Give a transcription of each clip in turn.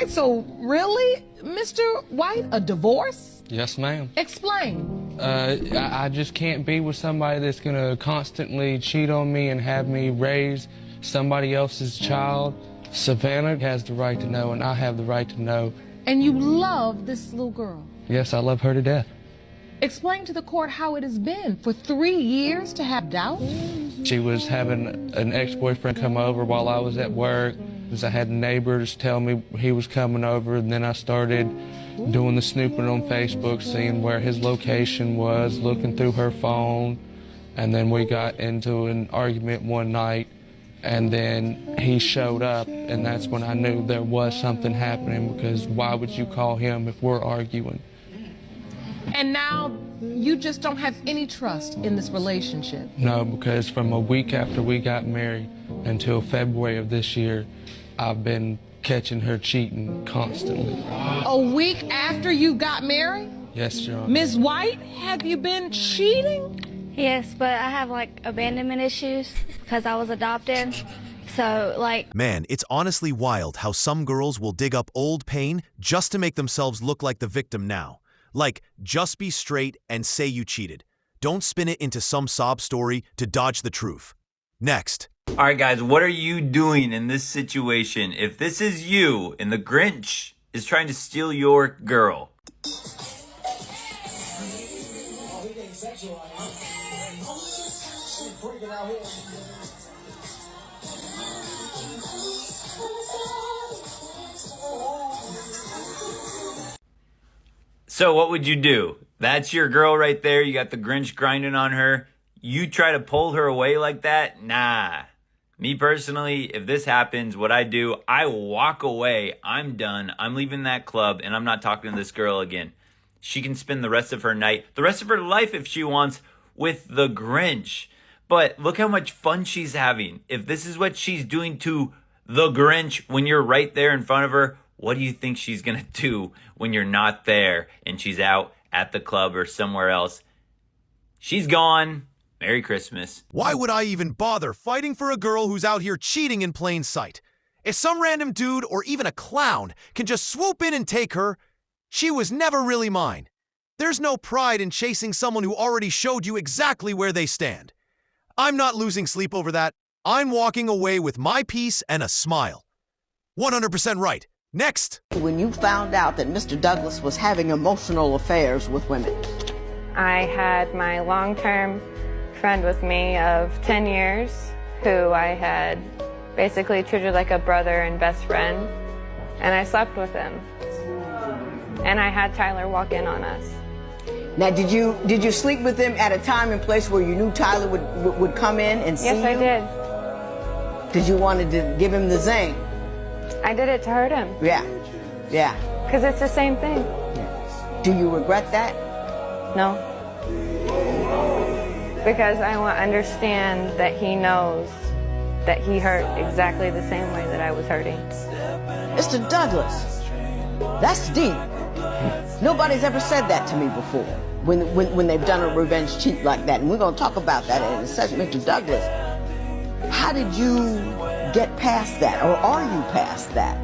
right, so really, Mr. White, a divorce? Yes, ma'am. Explain. I just can't be with somebody that's gonna constantly cheat on me and have me raise somebody else's child. Savannah has the right to know, and I have the right to know. And you love this little girl. Yes, I love her to death. Explain to the court how it has been for 3 years to have doubts. She was having an ex-boyfriend come over while I was at work. I had neighbors tell me he was coming over, and then I started doing the snooping on Facebook, seeing where his location was, looking through her phone, and then we got into an argument one night, and then he showed up, and that's when I knew there was something happening, because why would you call him if we're arguing? And now you just don't have any trust in this relationship. No, because from a week after we got married until February of this year, I've been catching her cheating constantly. A week after you got married? Yes, Your Honor. Ms. White, have you been cheating? Yes, but I have like abandonment issues because I was adopted. So like... Man, it's honestly wild how some girls will dig up old pain just to make themselves look like the victim now. Like, just be straight and say you cheated. Don't spin it into some sob story to dodge the truth. Next. All right, guys, what are you doing in this situation? If this is you and the Grinch is trying to steal your girl. So what would you do? That's your girl right there. You got the Grinch grinding on her. You try to pull her away like that? Nah. Me personally, if this happens, what I do, I walk away. I'm done. I'm leaving that club, and I'm not talking to this girl again. She can spend the rest of her night, the rest of her life if she wants, with the Grinch. But look how much fun she's having. If this is what she's doing to the Grinch when you're right there in front of her, what do you think she's going to do when you're not there and she's out at the club or somewhere else? She's gone. Merry Christmas. Why would I even bother fighting for a girl who's out here cheating in plain sight? If some random dude or even a clown can just swoop in and take her, she was never really mine. There's no pride in chasing someone who already showed you exactly where they stand. I'm not losing sleep over that. I'm walking away with my peace and a smile. 100% right. Next. When you found out that Mr. Douglas was having emotional affairs with women. I had my long-term friend with me of 10 years who I had basically treated like a brother and best friend, and I slept with him. And I had Tyler walk in on us. Now, did you sleep with him at a time and place where you knew Tyler would come in and see you? Yes, I did. Because you wanted to give him the zing? I did it to hurt him. Yeah, yeah. Because it's the same thing. Do you regret that? No. Because I want to understand that he knows that he hurt exactly the same way that I was hurting. Mr. Douglas, that's deep. Nobody's ever said that to me before when they've done a revenge cheat like that. And we're going to talk about that in a second. Mr. Douglas, how did you get past that, or are you past that?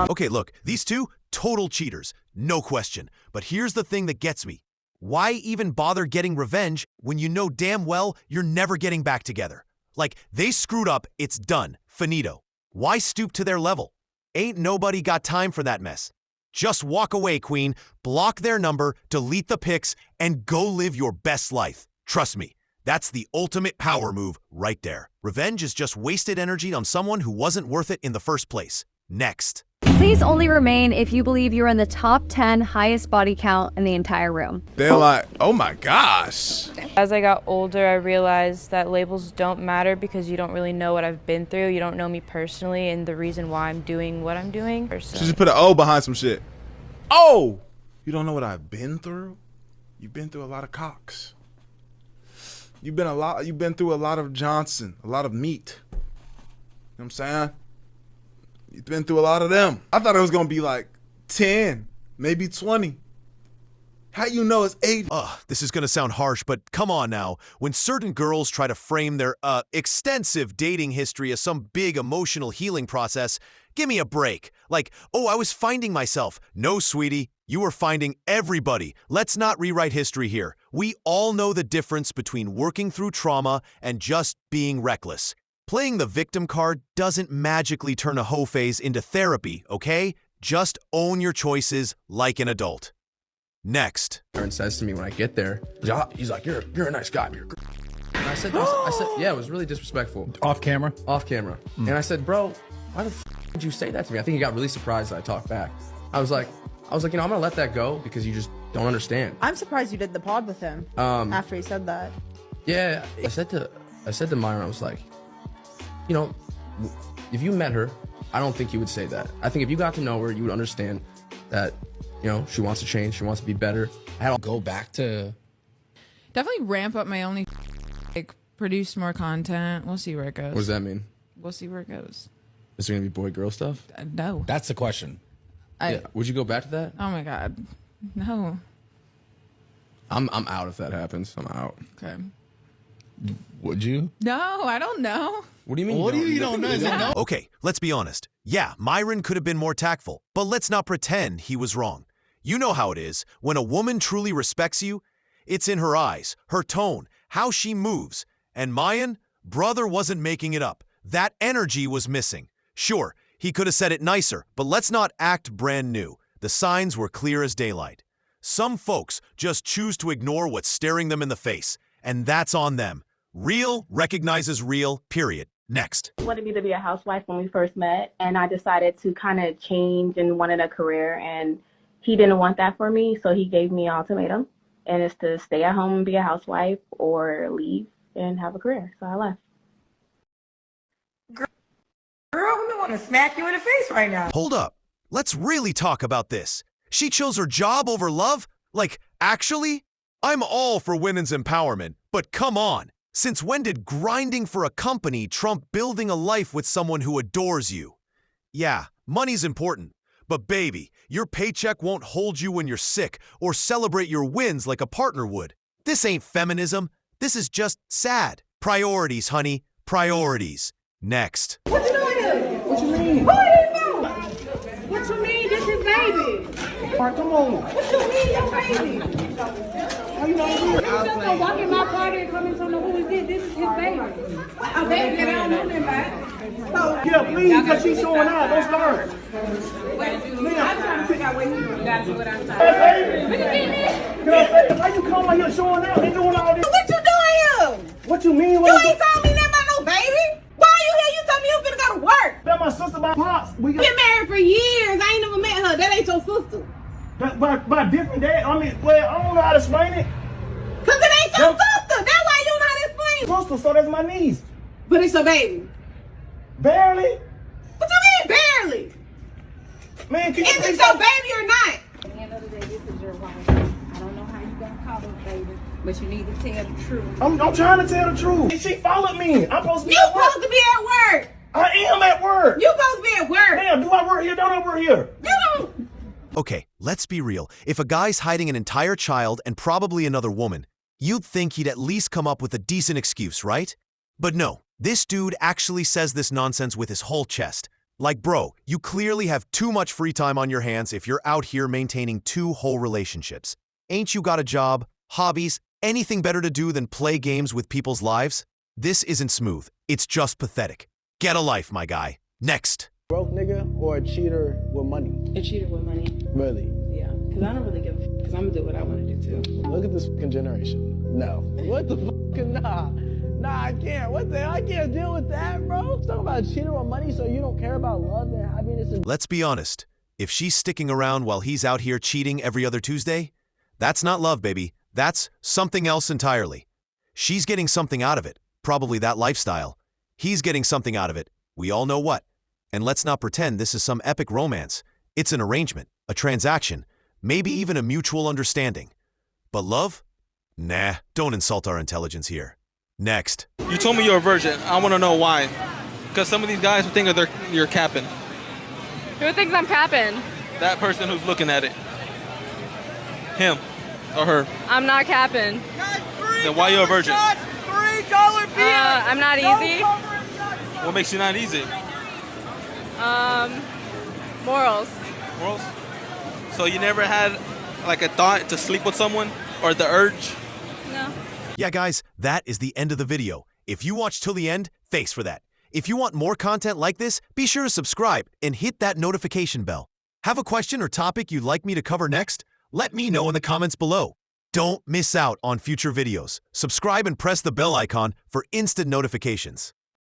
Okay, look, these two, total cheaters, no question. But here's the thing that gets me. Why even bother getting revenge when you know damn well you're never getting back together? Like, they screwed up, it's done, finito. Why stoop to their level? Ain't nobody got time for that mess. Just walk away, queen, block their number, delete the pics, and go live your best life. Trust me, that's the ultimate power move right there. Revenge is just wasted energy on someone who wasn't worth it in the first place. Next. Please only remain if you believe you're in the top 10 highest body count in the entire room. They're like, oh my gosh. As I got older, I realized that labels don't matter because you don't really know what I've been through. You don't know me personally and the reason why I'm doing what I'm doing. She just put an O behind some shit. Oh! You don't know what I've been through? You've been through a lot of cocks. You've been through a lot of Johnson, a lot of meat. You know what I'm saying? You've been through a lot of them. I thought it was gonna be like 10, maybe 20. How you know it's 80? This is gonna sound harsh, but come on now. When certain girls try to frame their extensive dating history as some big emotional healing process, give me a break. Like, oh, I was finding myself. No, sweetie, you were finding everybody. Let's not rewrite history here. We all know the difference between working through trauma and just being reckless. Playing the victim card doesn't magically turn a hoe phase into therapy, okay? Just own your choices like an adult. Next. Aaron says to me when I get there, he's like, you're a nice guy. You're good. And I said, yeah, it was really disrespectful. Off camera? Off camera. And I said, bro, why the did you say that to me? I think he got really surprised that I talked back. I was like, I'm gonna let that go because you just don't understand. I'm surprised you did the pod with him after he said that. Yeah, I said to Myron, I was like, you know, if you met her, I don't think you would say that. I think if you got to know her, you would understand that, you know, she wants to change, she wants to be better. I don't go back to definitely ramp up my only, like, produce more content. We'll see where it goes. What does that mean? We'll see where it goes. Is there gonna be boy-girl stuff? No. That's the question. Yeah. Would you go back to that? Oh my God, no. I'm out if that happens. I'm out. Okay. Would you? No, I don't know. What do you mean? What do you don't know? No? Okay, let's be honest. Yeah, Myron could have been more tactful, but let's not pretend he was wrong. You know how it is. When a woman truly respects you, it's in her eyes, her tone, how she moves. And Mayan, brother wasn't making it up. That energy was missing. Sure, he could have said it nicer, but let's not act brand new. The signs were clear as daylight. Some folks just choose to ignore what's staring them in the face, and that's on them. Real recognizes real, period. Next. He wanted me to be a housewife when we first met, and I decided to kind of change and wanted a career, and he didn't want that for me, so he gave me an ultimatum, and it's to stay at home and be a housewife or leave and have a career, so I left. Girl, we want to smack you in the face right now. Hold up. Let's really talk about this. She chose her job over love? Like, actually? I'm all for women's empowerment, but come on. Since when did grinding for a company trump building a life with someone who adores you? Yeah, money's important, but baby, your paycheck won't hold you when you're sick or celebrate your wins like a partner would. This ain't feminism. This is just sad. Priorities, honey. Priorities. Next. What you doing here? What you mean? Who are you doing? What you mean? This is baby. All right, come on. What you mean, your baby? How you know who? You just gonna walk in my party and come in and know who is this? This is his baby. A baby that I don't know nothing about. So, yeah, please, because she's showing out. Don't start. I'm trying to figure out what he's doing. You gotta do what I'm saying. Hey, baby. Why you come out here showing out? They doing all this. What you doing here? What you mean? You ain't told me nothing about no baby. Why are you here? You told me you finna go to work. That's my sister, my pops. We been married for years. I ain't never met her. That ain't your sister. By different dad. I mean, well, I don't know how to explain it. Cause it ain't your sister. That's why you don't know how to explain it. Sister, so that's my niece. But it's your baby. Barely. What you mean barely? Man, can you is it your baby or not? At the end of the day, this is your wife. I don't know how you gonna call it baby, but you need to tell the truth. I'm trying to tell the truth. She followed me. I'm supposed to be at work. You supposed to be at work. I am at work. You supposed to be at work. Damn, do I work here? Don't I work here? You don't. Okay, let's be real. If a guy's hiding an entire child and probably another woman, you'd think he'd at least come up with a decent excuse, right? But no, this dude actually says this nonsense with his whole chest. Like, bro, you clearly have too much free time on your hands if you're out here maintaining 2 whole relationships. Ain't you got a job, hobbies, anything better to do than play games with people's lives? This isn't smooth. It's just pathetic. Get a life, my guy. Next. Broke nigga or a cheater with money? A cheater with money. Really? Yeah, because I don't really give a f, because I'm going to do what I want to do too. Look at this fucking generation. No. What the fuck? Nah. Nah, I can't. What the hell? I can't deal with that, bro. It's talking about a cheater with money so you don't care about love and happiness. And let's be honest. If she's sticking around while he's out here cheating every other Tuesday, that's not love, baby. That's something else entirely. She's getting something out of it. Probably that lifestyle. He's getting something out of it. We all know what. And let's not pretend this is some epic romance. It's an arrangement, a transaction, maybe even a mutual understanding. But love? Nah, don't insult our intelligence here. Next. You told me you're a virgin. I want to know why. Because some of these guys would think you're capping. Who thinks I'm capping? That person who's looking at it. Him or her. I'm not capping. Then why you a virgin? $3 beer. I'm not easy. What makes you not easy? Morals. Morals? So you never had like a thought to sleep with someone or the urge? No. Yeah, guys, that is the end of the video. If you watched till the end, thanks for that. If you want more content like this, be sure to subscribe and hit that notification bell. Have a question or topic you'd like me to cover next? Let me know in the comments below. Don't miss out on future videos. Subscribe and press the bell icon for instant notifications.